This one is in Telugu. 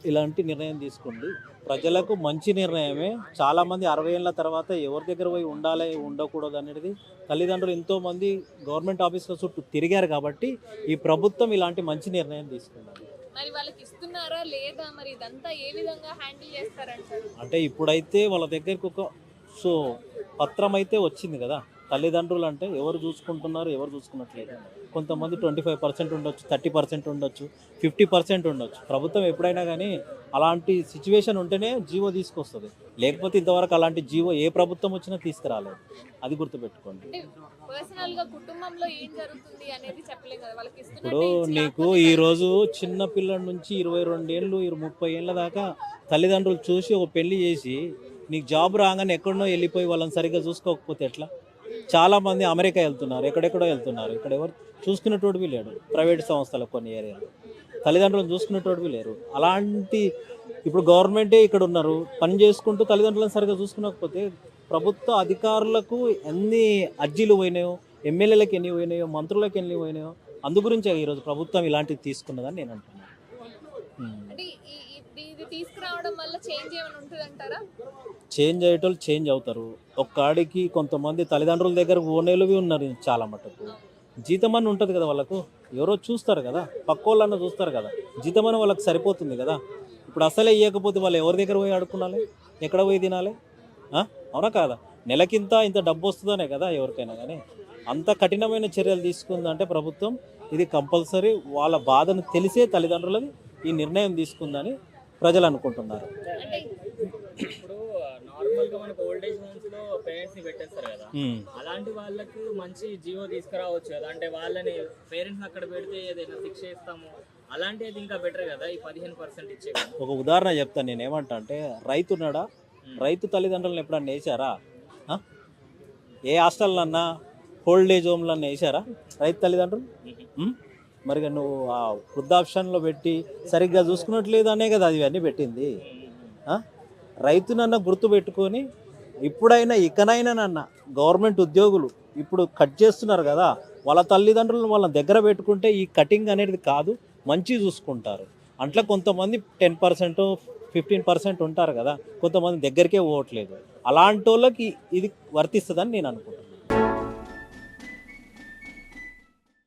ఇలాంటి నిర్ణయం తీసుకుంది. ప్రజలకు మంచి నిర్ణయమే. చాలామంది 60 ఏళ్ళ తర్వాత ఎవరి దగ్గర పోయి ఉండాలి, ఉండకూడదు అనేది తల్లిదండ్రులు ఎంతోమంది గవర్నమెంట్ ఆఫీసుల చుట్టూ తిరిగారు కాబట్టి ఈ ప్రభుత్వం ఇలాంటి మంచి నిర్ణయం తీసుకున్నది. మరి వాళ్ళకి ఇస్తున్నారా లేదా? మరి ఇదంతా ఏ విధంగా హ్యాండిల్ చేస్తారంటారు? అంటే ఇప్పుడైతే వాళ్ళ దగ్గరికి ఒక సో పత్రం అయితే వచ్చింది కదా. తల్లిదండ్రులు అంటే ఎవరు చూసుకుంటున్నారు, ఎవరు చూసుకున్నట్లేదు. కొంతమంది 25% ఉండొచ్చు, 30% ఉండొచ్చు, 50% ఉండొచ్చు. ప్రభుత్వం ఎప్పుడైనా కానీ అలాంటి సిచ్యువేషన్ ఉంటేనే జీవో తీసుకొస్తుంది. లేకపోతే ఇంతవరకు అలాంటి జీవో ఏ ప్రభుత్వం వచ్చినా తీసుకురాలేదు. అది గుర్తుపెట్టుకోండి. అంటే పర్సనల్ గా కుటుంబంలో ఏం జరుగుతుంది అనేది చెప్పలేం కదా. వాళ్ళకి ఇప్పుడు ఇస్తున్నట్టే నీకు ఈరోజు చిన్న పిల్లల నుంచి 22 ఏళ్ళు 30 ఏళ్ళ దాకా తల్లిదండ్రులు చూసి ఒక పెళ్లి చేసి నీకు జాబ్ రాగానే ఎక్కడనో వెళ్ళిపోయి వాళ్ళని సరిగ్గా చూసుకోకపోతే ఎట్లా? చాలామంది అమెరికా వెళ్తున్నారు, ఎక్కడెక్కడో వెళ్తున్నారు. ఇక్కడ ఎవరు చూసుకునేటోడివి లేడు. ప్రైవేట్ సంస్థలు కొన్ని ఏరియాలు తల్లిదండ్రులను చూసుకునేటోడివి లేరు. అలాంటి ఇప్పుడు గవర్నమెంటే ఇక్కడ ఉన్నారు, పని చేసుకుంటూ తల్లిదండ్రులను సరిగ్గా చూసుకునకపోతే ప్రభుత్వ అధికారులకు ఎన్ని అర్జీలు పోయినాయో, ఎమ్మెల్యేలకు ఎన్ని పోయినాయో, మంత్రులకు ఎన్ని పోయినాయో. అందు గురించే ఈరోజు ప్రభుత్వం ఇలాంటివి తీసుకున్నదని నేను అంటున్నాను. అంటే ఇది తీసుకురావడం వల్ల చేంజ్ ఏమైనా ఉంటుందంటారా? చేంజ్ అయ్యేటోళ్ళు చేంజ్ అవుతారు. ఒక్కాడికి కొంతమంది తల్లిదండ్రుల దగ్గర ఓనేలువి ఉన్నారు చాలా మటుకు. జీతమని ఉంటుంది కదా వాళ్ళకు, ఎవరో చూస్తారు కదా, పక్కోళ్ళన్న చూస్తారు కదా. జీతమని వాళ్ళకి సరిపోతుంది కదా. ఇప్పుడు అసలే ఇవ్వకపోతే వాళ్ళు ఎవరి దగ్గర పోయి ఆడుకోవాలి, ఎక్కడ పోయి తినాలి? అవునా కాదా? నెలకింత ఇంత డబ్బు వస్తుందనే కదా ఎవరికైనా కానీ. అంత కఠినమైన చర్యలు తీసుకుందంటే ప్రభుత్వం ఇది కంపల్సరీ వాళ్ళ బాధను తెలిసే తల్లిదండ్రులది ఈ నిర్ణయం తీసుకుందని ప్రజలు అనుకుంటున్నారు. అంటే ఇప్పుడు నార్మల్ గా మనకు ఓల్డ్ ఏజ్ హోమ్స్ లో పేరెంట్స్ ని పెట్టేస్తారు కదా, అలాంటి వాళ్ళకి మంచి జీవో తీసుకురావచ్చు కదా. అంటే వాళ్ళని పేరెంట్స్ అక్కడ పెడితే ఏదైనా శిక్ష ఇస్తాము, అలాంటిది ఇంకా బెటర్ కదా ఈ 15% ఇచ్చే. ఒక ఉదాహరణ చెప్తాను. నేను ఏమంటా అంటే, రైతున్నాడా, రైతు తల్లిదండ్రులను ఎప్పుడన్నా వేసారా? ఏ హాస్టల్లన్నా ఓల్డ్ ఏజ్ హోమ్లన్నా వేసారా రైతు తల్లిదండ్రులు? మరి నువ్వు ఆ వృద్ధాప్షన్లో పెట్టి సరిగ్గా చూసుకున్నట్లేదు అనే కదా అది అన్నీ పెట్టింది. రైతునన్న గుర్తు పెట్టుకొని ఇప్పుడైనా ఇకనైనా నన్న గవర్నమెంట్ ఉద్యోగులు ఇప్పుడు కట్ చేస్తున్నారు కదా, వాళ్ళ తల్లిదండ్రులను వాళ్ళ దగ్గర పెట్టుకుంటే ఈ కటింగ్ అనేది కాదు, మంచి చూసుకుంటారు. అట్లా కొంతమంది 10% 15% ఉంటారు కదా, కొంతమంది దగ్గరికే పోవట్లేదు. అలాంటి వాళ్ళకి ఇది వర్తిస్తుందని నేను అనుకుంటున్నాను.